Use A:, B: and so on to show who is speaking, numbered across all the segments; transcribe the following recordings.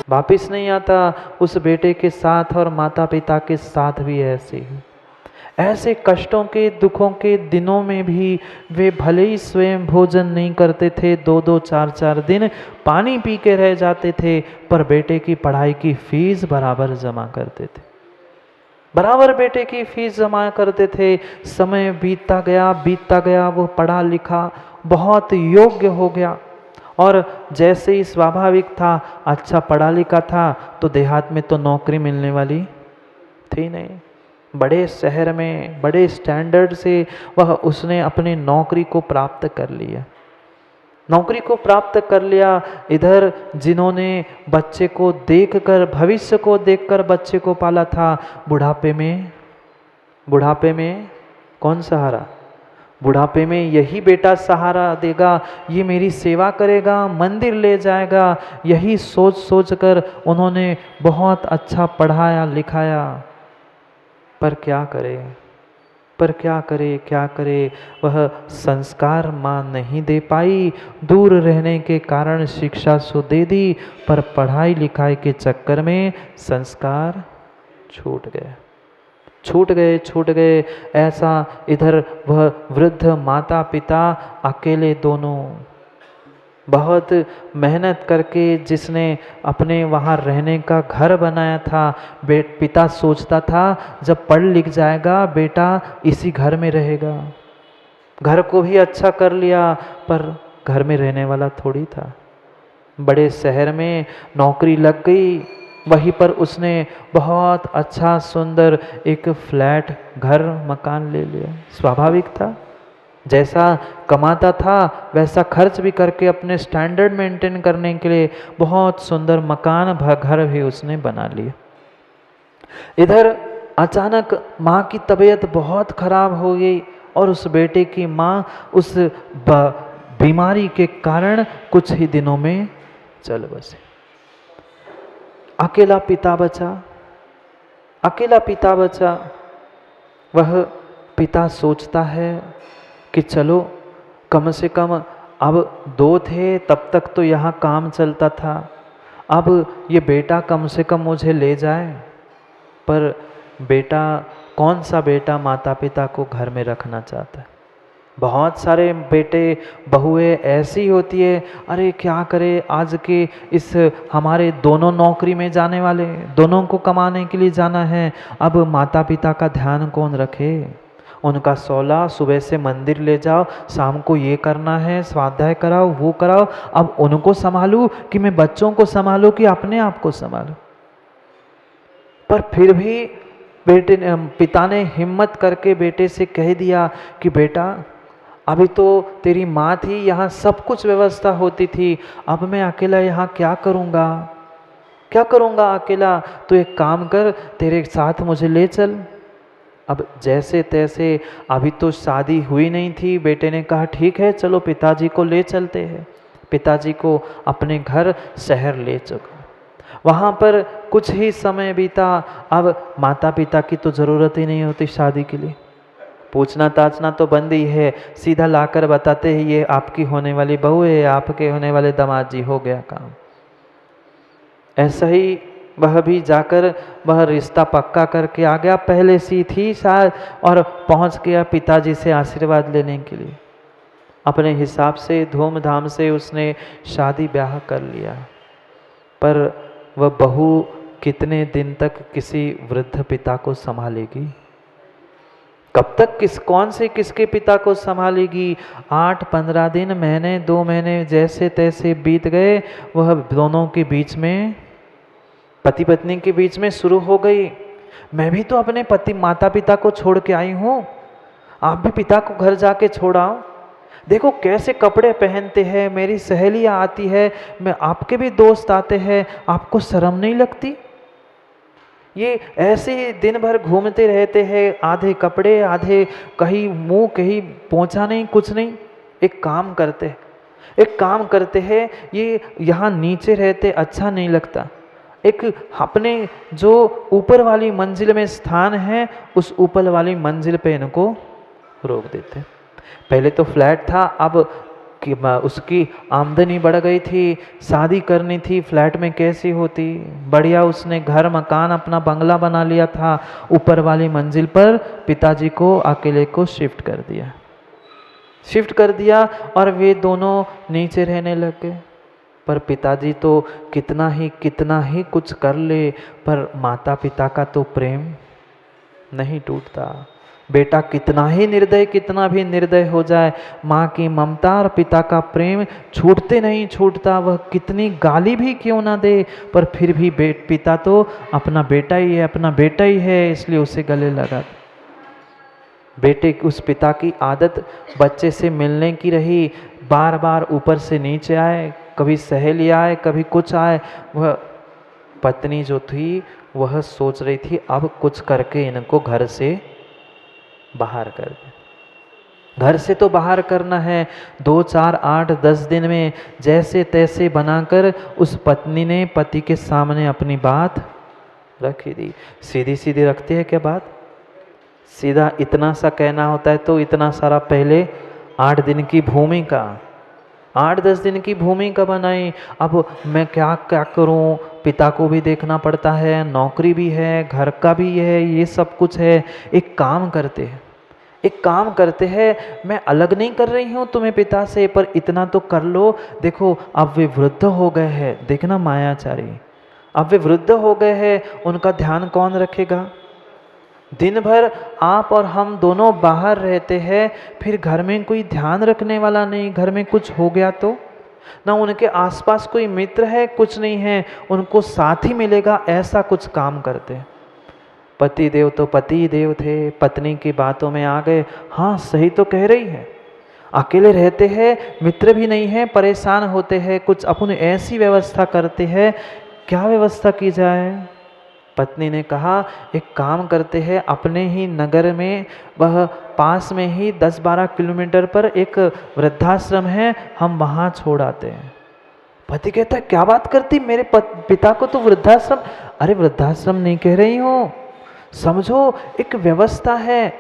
A: वापिस नहीं आता। उस बेटे के साथ और माता पिता के साथ भी ऐसे ही, ऐसे कष्टों के दुखों के दिनों में भी वे भले ही स्वयं भोजन नहीं करते थे, 2-2 4-4 दिन पानी पी के रह जाते थे, पर बेटे की पढ़ाई की फीस बराबर जमा करते थे, बराबर बेटे की फीस जमा करते थे। समय बीतता गया, वो पढ़ा लिखा बहुत योग्य हो गया, और जैसे ही स्वाभाविक था, अच्छा पढ़ा लिखा था, तो देहात में तो नौकरी मिलने वाली थी नहीं। बड़े शहर में बड़े स्टैंडर्ड से वह उसने अपनी नौकरी को प्राप्त कर लिया, नौकरी को प्राप्त कर लिया। इधर जिन्होंने बच्चे को देखकर, भविष्य को देखकर बच्चे को पाला था, बुढ़ापे में कौन सहारा? बुढ़ापे में यही बेटा सहारा देगा, ये मेरी सेवा करेगा, मंदिर ले जाएगा, यही सोच सोच कर उन्होंने बहुत अच्छा पढ़ाया लिखाया। पर क्या करे, वह संस्कार माँ नहीं दे पाई। दूर रहने के कारण शिक्षा सो दे दी, पर पढ़ाई लिखाई के चक्कर में संस्कार छूट गए। ऐसा इधर वह वृद्ध माता पिता अकेले दोनों, बहुत मेहनत करके जिसने अपने वहाँ रहने का घर बनाया था, पिता सोचता था जब पढ़ लिख जाएगा बेटा इसी घर में रहेगा। घर को भी अच्छा कर लिया, पर घर में रहने वाला थोड़ी था। बड़े शहर में नौकरी लग गई, वहीं पर उसने बहुत अच्छा सुंदर एक फ्लैट घर मकान ले लिया। स्वाभाविक था, जैसा कमाता था वैसा खर्च भी करके अपने स्टैंडर्ड मेंटेन करने के लिए बहुत सुंदर मकान घर भी उसने बना लिया। इधर अचानक माँ की तबीयत बहुत खराब हो गई, और उस बेटे की माँ उस बीमारी के कारण कुछ ही दिनों में चल बसे। अकेला पिता बचा। वह पिता सोचता है कि चलो कम से कम, अब 2 थे तब तक तो यहाँ काम चलता था, अब ये बेटा कम से कम मुझे ले जाए। पर बेटा, कौन सा बेटा माता पिता को घर में रखना चाहता है? बहुत सारे बेटे बहुएं ऐसी होती है, अरे क्या करे, आज के इस हमारे दोनों नौकरी में जाने वाले, दोनों को कमाने के लिए जाना है, अब माता पिता का ध्यान कौन रखे? उनका 16 सुबह से मंदिर ले जाओ, शाम को ये करना है, स्वाध्याय कराओ, वो कराओ, अब उनको संभालूं कि मैं बच्चों को संभालूं कि अपने आप को संभालूं? पर फिर भी पिता ने हिम्मत करके बेटे से कह दिया कि बेटा, अभी तो तेरी माँ थी, यहाँ सब कुछ व्यवस्था होती थी, अब मैं अकेला यहाँ क्या करूँगा अकेला? तो एक काम कर, तेरे साथ मुझे ले चल। अब जैसे तैसे, अभी तो शादी हुई नहीं थी, बेटे ने कहा ठीक है चलो पिताजी को ले चलते हैं। पिताजी को अपने घर शहर ले चलो। वहाँ पर कुछ ही समय बीता। अब माता पिता की तो ज़रूरत ही नहीं होती शादी के लिए, पूछना ताछना तो बंद ही है, सीधा लाकर बताते हैं ये आपकी होने वाली बहू है, आपके होने वाले दामाद जी, हो गया काम। ऐसा ही वह भी जाकर वह रिश्ता पक्का करके आ गया, पहले सी थी शायद, और पहुंच गया पिताजी से आशीर्वाद लेने के लिए। अपने हिसाब से धूमधाम से उसने शादी ब्याह कर लिया। पर वह बहू कितने दिन तक किसी वृद्ध पिता को संभालेगी? कब तक कौन से किसके पिता को संभालेगी? 8-15 दिन, महीने, 2 महीने जैसे तैसे बीत गए। वह दोनों के बीच में, पति पत्नी के बीच में शुरू हो गई, मैं भी तो अपने माता पिता को छोड़ के आई हूँ, आप भी पिता को घर जाके छोड़ाओ। देखो कैसे कपड़े पहनते हैं, मेरी सहेलियाँ आती है, मैं आपके भी दोस्त आते हैं, आपको शर्म नहीं लगती? ये ऐसे ही दिन भर घूमते रहते हैं, आधे कपड़े, आधे कहीं मुंह, कहीं पोंछा नहीं, कुछ नहीं। एक काम करते हैं, ये यहाँ नीचे रहते अच्छा नहीं लगता, एक अपने जो ऊपर वाली मंजिल में स्थान है, उस ऊपर वाली मंजिल पे इनको रोक देते। पहले तो फ्लैट था, अब कि उसकी आमदनी बढ़ गई थी, शादी करनी थी, फ्लैट में कैसी होती, बढ़िया उसने घर मकान अपना बंगला बना लिया था, ऊपर वाली मंजिल पर पिताजी को अकेले को शिफ्ट कर दिया और वे दोनों नीचे रहने लग गए। पर पिताजी तो कितना ही कुछ कर ले, पर माता पिता का तो प्रेम नहीं टूटता। बेटा कितना भी निर्दय हो जाए, माँ की ममता और पिता का प्रेम नहीं छूटता। वह कितनी गाली भी क्यों ना दे, पर फिर भी पिता तो अपना बेटा ही है, इसलिए उसे गले लगा। बेटे उस पिता की आदत बच्चे से मिलने की रही, बार बार ऊपर से नीचे आए, कभी सहेली आए, कभी कुछ आए। वह पत्नी जो थी वह सोच रही थी अब कुछ करके इनको घर से बाहर कर दे। घर से तो बाहर करना है, 2, 4, 8, 10 दिन में जैसे तैसे बनाकर उस पत्नी ने पति के सामने अपनी बात रखी दी। सीधी सीधी रखती है क्या बात? सीधा इतना सा कहना होता है तो इतना सारा पहले 8 दिन की भूमिका, 8-10 दिन की भूमिका बनाई। अब मैं क्या क्या करूं, पिता को भी देखना पड़ता है, नौकरी भी है, घर का भी है, ये सब कुछ है। एक काम करते हैं, मैं अलग नहीं कर रही हूँ तुम्हें पिता से, पर इतना तो कर लो। देखो अब वे वृद्ध हो गए हैं, देखना मायाचारी, अब वे वृद्ध हो गए हैं, उनका ध्यान कौन रखेगा? दिन भर आप और हम दोनों बाहर रहते हैं, फिर घर में कोई ध्यान रखने वाला नहीं, घर में कुछ हो गया तो ना उनके आसपास कोई मित्र है, कुछ नहीं है, उनको साथी मिलेगा, ऐसा कुछ काम करते। पति देव तो पति देव थे, पत्नी की बातों में आ गए। हाँ सही तो कह रही है, अकेले रहते हैं, मित्र भी नहीं है, परेशान होते हैं, कुछ अपन ऐसी व्यवस्था करते हैं। क्या व्यवस्था की जाए? पत्नी ने कहा एक काम करते हैं, अपने ही नगर में, वह पास में ही 10-12 किलोमीटर पर एक वृद्धाश्रम है, हम वहाँ छोड़ आते हैं। पति कहता है क्या बात करती, मेरे पिता को तो वृद्धाश्रम। अरे वृद्धाश्रम नहीं कह रही हूँ, समझो एक व्यवस्था है,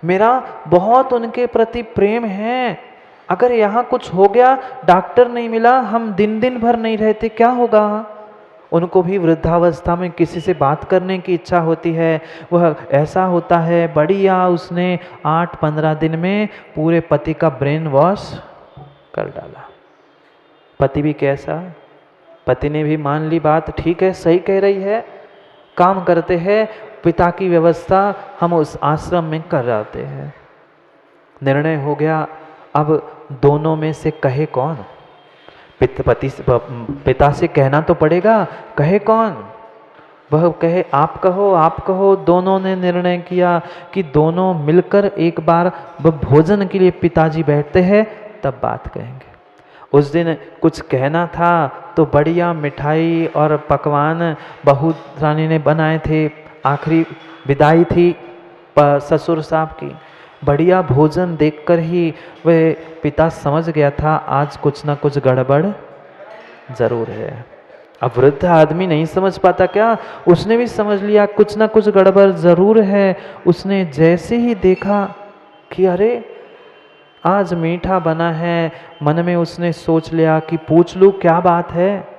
A: मेरा बहुत उनके प्रति प्रेम है। अगर यहाँ कुछ हो गया, डॉक्टर नहीं मिला, हम दिन भर नहीं रहते, क्या होगा? उनको भी वृद्धावस्था में किसी से बात करने की इच्छा होती है। वह ऐसा होता है, बढ़िया उसने 8-15 दिन में पूरे पति का ब्रेन वॉश कर डाला। पति भी कैसा, पति ने भी मान ली बात, ठीक है सही कह रही है, काम करते हैं, पिता की व्यवस्था हम उस आश्रम में कर जाते हैं। निर्णय हो गया, अब दोनों में से कहे कौन? पिता से कहना तो पड़ेगा, कहे कौन? वह कहे आप कहो। दोनों ने निर्णय किया कि दोनों मिलकर एक बार भोजन के लिए पिताजी बैठते हैं तब बात कहेंगे। उस दिन कुछ कहना था तो बढ़िया मिठाई और पकवान बहू रानी ने बनाए थे। आखिरी विदाई थी ससुर साहब की, बढ़िया भोजन देखकर ही वह पिता समझ गया था आज कुछ ना कुछ गड़बड़ जरूर है। अब वृद्ध आदमी नहीं समझ पाता क्या? उसने भी समझ लिया कुछ ना कुछ गड़बड़ जरूर है। उसने जैसे ही देखा कि अरे आज मीठा बना है, मन में उसने सोच लिया कि पूछ लूँ क्या बात है।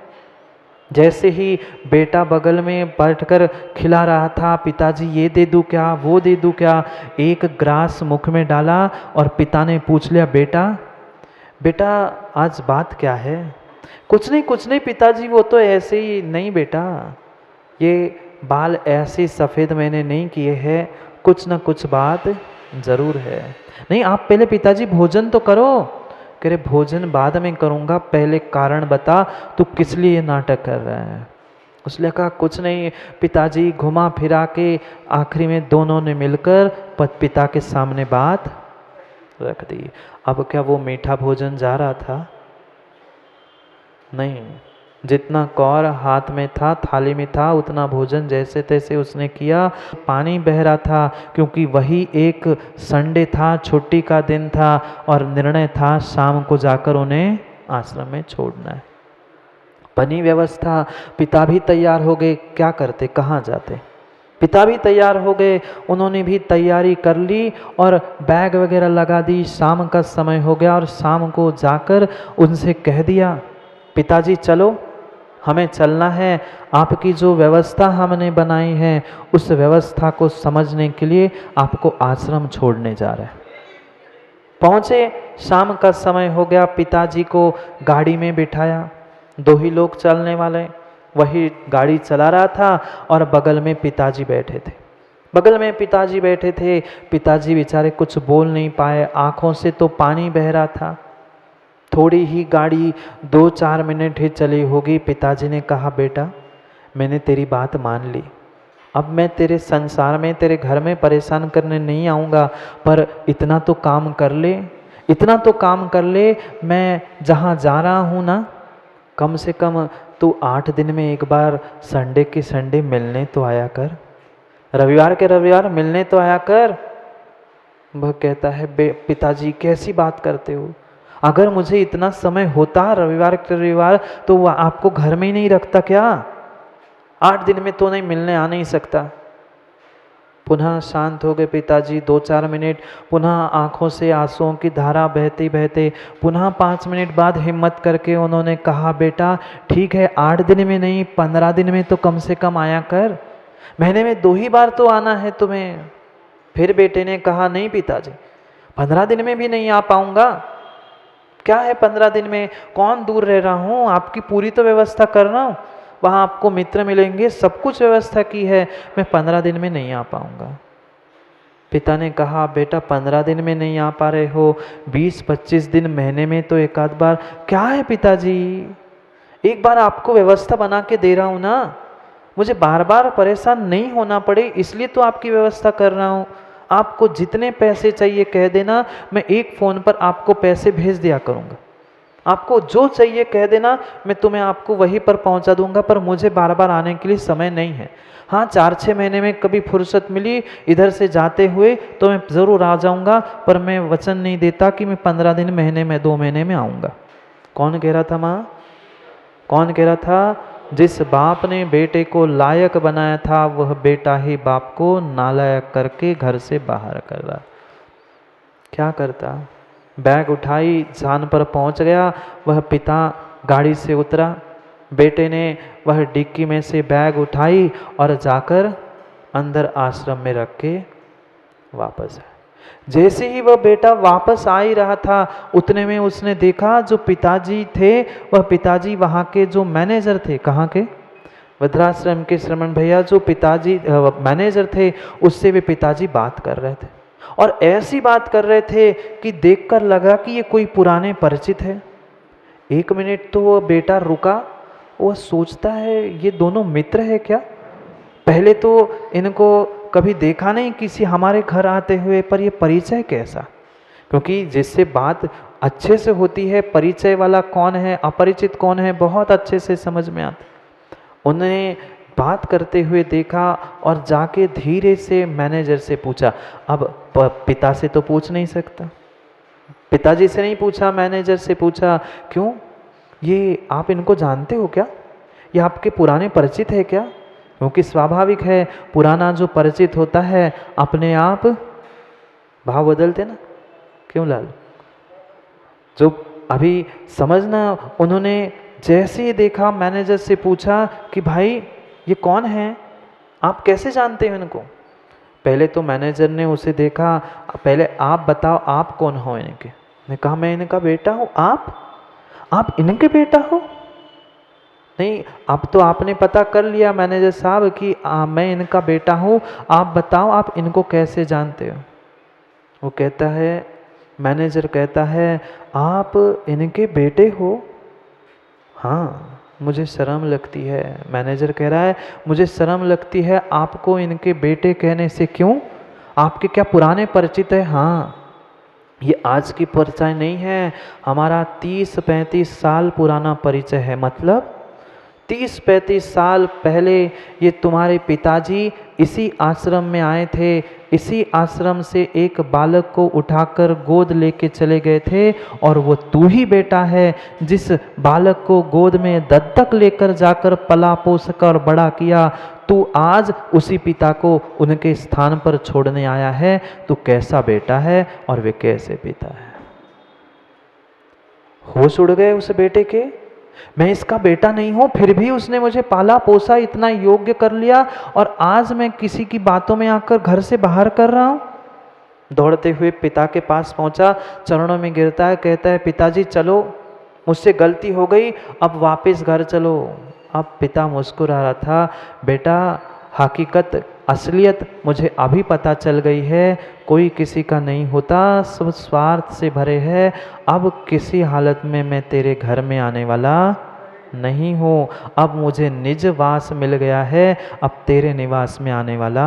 A: जैसे ही बेटा बगल में बैठकर खिला रहा था, पिताजी ये दे दूँ क्या, वो दे दूँ क्या, एक ग्रास मुख में डाला और पिता ने पूछ लिया बेटा आज बात क्या है? कुछ नहीं पिताजी, वो तो ऐसे ही। नहीं बेटा, ये बाल ऐसे सफ़ेद मैंने नहीं किए हैं, कुछ ना कुछ बात ज़रूर है। नहीं आप पहले पिताजी भोजन तो करो। कह रहे भोजन बाद में करूँगा, पहले कारण बता, तू किस लिए नाटक कर रहा है? उसने कहा कुछ नहीं पिताजी। घुमा फिरा के आखिरी में दोनों ने मिलकर पिता के सामने बात रख दी। अब क्या वो मीठा भोजन जा रहा था? नहीं, जितना कौर हाथ में था, थाली में था, उतना भोजन जैसे तैसे उसने किया। पानी बह रहा था क्योंकि वही एक संडे था, छुट्टी का दिन था और निर्णय था शाम को जाकर उन्हें आश्रम में छोड़ना है। बनी व्यवस्था, पिता भी तैयार हो गए। क्या करते, कहाँ जाते? पिता भी तैयार हो गए, उन्होंने भी तैयारी कर ली और बैग वगैरह लगा दी। शाम का समय हो गया और शाम को जाकर उनसे कह दिया, पिताजी चलो, हमें चलना है, आपकी जो व्यवस्था हमने बनाई है उस व्यवस्था को समझने के लिए आपको आश्रम छोड़ने जा रहे हैं। पहुँचे, शाम का समय हो गया, पिताजी को गाड़ी में बिठाया, दो ही लोग चलने वाले, वही गाड़ी चला रहा था और बगल में पिताजी बैठे थे। बगल में पिताजी बैठे थे, पिताजी बेचारे कुछ बोल नहीं पाए, आँखों से तो पानी बह रहा था। थोड़ी ही गाड़ी 2-4 मिनट ही चली होगी, पिताजी ने कहा, बेटा मैंने तेरी बात मान ली, अब मैं तेरे संसार में, तेरे घर में परेशान करने नहीं आऊँगा, पर इतना तो काम कर ले, इतना तो काम कर ले, मैं जहाँ जा रहा हूँ ना, कम से कम तू 8 दिन में एक बार संडे के संडे मिलने तो आया कर, रविवार के रविवार मिलने तो आया कर। वह कहता है, पिताजी कैसी बात करते हो, अगर मुझे इतना समय होता रविवार के रविवार तो वह आपको घर में ही नहीं रखता क्या, 8 दिन में तो नहीं मिलने आ नहीं सकता। पुनः शांत हो गए पिताजी, 2-4 मिनट, पुनः आंखों से आंसुओं की धारा बहते बहते, पुनः 5 मिनट बाद हिम्मत करके उन्होंने कहा, बेटा ठीक है 8 दिन में नहीं 15 दिन में तो कम से कम आया कर, महीने में 2 ही बार तो आना है तुम्हें। फिर बेटे ने कहा, नहीं पिताजी 15 दिन में भी नहीं आ पाऊंगा, क्या है 15 दिन में, कौन दूर रह रहा हूँ, आपकी पूरी तो व्यवस्था कर रहा हूँ, वहाँ आपको मित्र मिलेंगे, सब कुछ व्यवस्था की है, मैं 15 दिन में नहीं आ पाऊँगा। पिता ने कहा, बेटा 15 दिन में नहीं आ पा रहे हो, 20-25 दिन, महीने में तो एक आध बार, क्या है पिताजी, एक बार आपको व्यवस्था बना के दे रहा हूँ ना, मुझे बार बार परेशान नहीं होना पड़े इसलिए तो आपकी व्यवस्था कर रहा हूँ। आपको जितने पैसे चाहिए कह देना, मैं एक फ़ोन पर आपको पैसे भेज दिया करूँगा, आपको जो चाहिए कह देना, मैं तुम्हें आपको वहीं पर पहुंचा दूंगा, पर मुझे बार बार आने के लिए समय नहीं है। हाँ 4-6 महीने में कभी फुर्सत मिली इधर से जाते हुए तो मैं ज़रूर आ जाऊंगा, पर मैं वचन नहीं देता कि मैं 15 दिन, महीने में, 2 महीने में आऊँगा। कौन कह रहा था माँ, कौन कह रहा था, जिस बाप ने बेटे को लायक बनाया था वह बेटा ही बाप को नालायक करके घर से बाहर कर रहा। क्या करता, बैग उठाई, स्थान पर पहुंच गया, वह पिता गाड़ी से उतरा, बेटे ने वह डिक्की में से बैग उठाई और जाकर अंदर आश्रम में रख के वापस आया। जैसे ही वह बेटा वापस आ ही रहा था, उतने में उसने देखा जो पिताजी थे, वह पिताजी वहाँ के जो मैनेजर थे, कहाँ के, वृद्धाश्रम के श्रमण भैया जो पिताजी मैनेजर थे, उससे वे पिताजी बात कर रहे थे और ऐसी बात कर रहे थे कि देखकर लगा कि ये कोई पुराने परिचित है। 1 मिनट तो वो बेटा रुका, वह सोचता है ये दोनों मित्र है क्या, पहले तो इनको कभी देखा नहीं किसी हमारे घर आते हुए, पर ये परिचय कैसा, क्योंकि जिससे बात अच्छे से होती है, परिचय वाला कौन है अपरिचित कौन है बहुत अच्छे से समझ में आता। उन्हें बात करते हुए देखा और जाके धीरे से मैनेजर से पूछा। अब पिता से तो पूछ नहीं सकता, पिताजी से नहीं पूछा, मैनेजर से पूछा, क्यों, ये आप इनको जानते हो क्या, ये आपके पुराने परिचित है क्या, क्योंकि स्वाभाविक है पुराना जो परिचित होता है अपने आप भाव बदलते ना, क्यों लाल, जो अभी समझना। उन्होंने जैसे ही देखा मैनेजर से पूछा कि भाई ये कौन है, आप कैसे जानते हो इनको। पहले तो मैनेजर ने उसे देखा, पहले आप बताओ आप कौन हो इनके। ने कहा मैं इनका बेटा हूँ। आप इनके बेटा हो? नहीं, अब तो आपने पता कर लिया मैनेजर साहब कि मैं इनका बेटा हूँ, आप बताओ आप इनको कैसे जानते हो। वो कहता है, मैनेजर कहता है आप इनके बेटे हो? हाँ मुझे शर्म लगती है। मैनेजर कह रहा है मुझे शर्म लगती है आपको इनके बेटे कहने से। क्यों, आपके क्या पुराने परिचित है? हाँ, ये आज की परिचय नहीं है, हमारा 30-35 साल पुराना परिचय है। मतलब 30-35 साल पहले ये तुम्हारे पिताजी इसी आश्रम में आए थे, इसी आश्रम से एक बालक को उठाकर गोद लेके चले गए थे, और वो तू ही बेटा है जिस बालक को गोद में दत्तक लेकर जाकर पला पोस कर बड़ा किया। तू आज उसी पिता को उनके स्थान पर छोड़ने आया है। तू कैसा बेटा है और वे कैसे पिता है। होश उड़ गए उस बेटे के, मैं इसका बेटा नहीं हूं, फिर भी उसने मुझे पाला पोसा, इतना योग्य कर लिया, और आज मैं किसी की बातों में आकर घर से बाहर कर रहा हूं। दौड़ते हुए पिता के पास पहुंचा, चरणों में गिरता है, कहता है पिताजी चलो, मुझसे गलती हो गई, अब वापस घर चलो। अब पिता मुस्कुरा रहा था, बेटा हकीकत असलियत मुझे अभी पता चल गई है, कोई किसी का नहीं होता, सब स्वार्थ से भरे हैं। अब किसी हालत में मैं तेरे घर में आने वाला नहीं हूँ, अब मुझे निज वास मिल गया है, अब तेरे निवास में आने वाला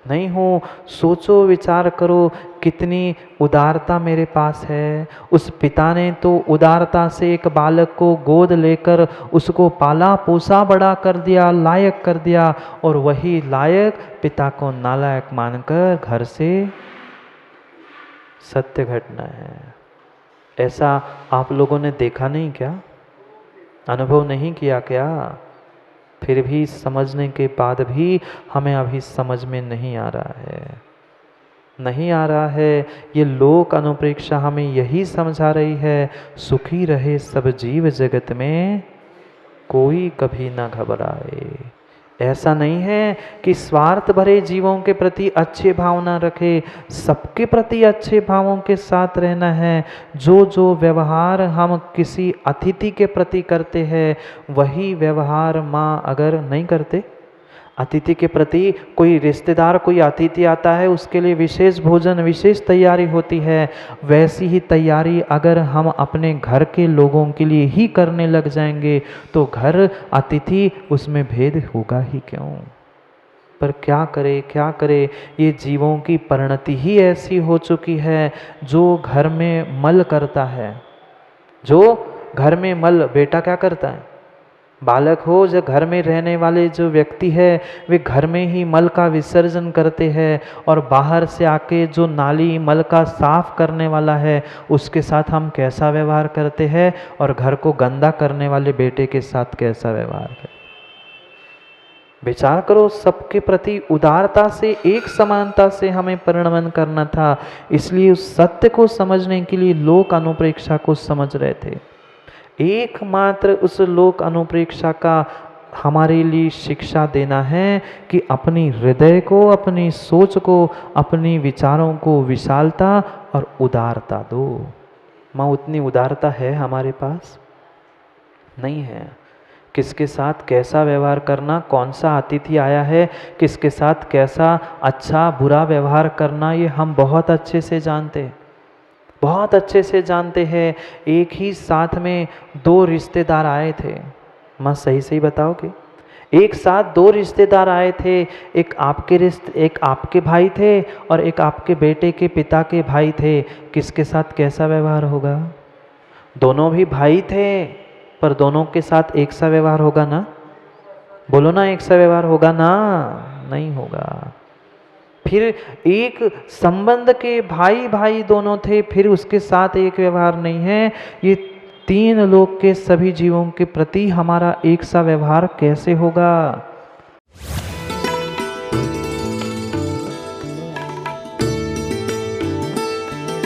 A: नहीं हूँ। सोचो विचार करो कितनी उदारता मेरे पास है। उस पिता ने तो उदारता से एक बालक को गोद लेकर उसको पाला पोसा बड़ा कर दिया, लायक कर दिया, और वही लायक पिता को नालायक मानकर घर से, सत्य घटना है। ऐसा आप लोगों ने देखा नहीं क्या, अनुभव नहीं किया क्या? फिर भी समझने के बाद भी हमें अभी समझ में नहीं आ रहा है। ये लोक अनुप्रेक्षा हमें यही समझा रही है, सुखी रहे सब जीव जगत में, कोई कभी ना घबराए। ऐसा नहीं है कि स्वार्थ भरे जीवों के प्रति अच्छे भावना रखे, सबके प्रति अच्छे भावों के साथ रहना है। जो व्यवहार हम किसी अतिथि के प्रति करते हैं, वही व्यवहार माँ अगर नहीं करते, अतिथि के प्रति, कोई रिश्तेदार, कोई अतिथि आता है, उसके लिए विशेष भोजन, विशेष तैयारी होती है, वैसी ही तैयारी अगर हम अपने घर के लोगों के लिए ही करने लग जाएंगे तो घर अतिथि, उसमें भेद होगा ही क्यों? पर क्या करे, ये जीवों की परिणति ही ऐसी हो चुकी है। जो घर में मल करता है, जो घर में मल, बेटा क्या करता है, बालक हो, जो घर में रहने वाले जो व्यक्ति है, वे घर में ही मल का विसर्जन करते हैं, और बाहर से आके जो नाली मल का साफ करने वाला है, उसके साथ हम कैसा व्यवहार करते हैं, और घर को गंदा करने वाले बेटे के साथ कैसा व्यवहार करते हैं। विचार करो, सबके प्रति उदारता से, एक समानता से हमें परिणमन करना था। इसलिए उस सत्य को समझने के लिए लोक अनुप्रेक्षा को समझ रहे थे। एकमात्र उस लोक अनुप्रेक्षा का हमारे लिए शिक्षा देना है कि अपनी हृदय को, अपनी सोच को, अपनी विचारों को विशालता और उदारता दो। माँ उतनी उदारता है हमारे पास? नहीं है। किसके साथ कैसा व्यवहार करना, कौन सा अतिथि आया है, किसके साथ कैसा अच्छा बुरा व्यवहार करना, ये हम बहुत अच्छे से जानते हैं। एक ही साथ में दो रिश्तेदार आए थे, माँ सही बताओगे? एक साथ दो रिश्तेदार आए थे, एक आपके भाई थे और एक आपके बेटे के पिता के भाई थे। किसके साथ कैसा व्यवहार होगा? दोनों भी भाई थे, पर दोनों के साथ एक सा व्यवहार होगा ना? बोलो ना, एक सा व्यवहार होगा ना? नहीं होगा। फिर एक संबंध के भाई दोनों थे, फिर उसके साथ एक व्यवहार नहीं है। ये तीन लोक के सभी जीवों के प्रति हमारा एक सा व्यवहार कैसे होगा?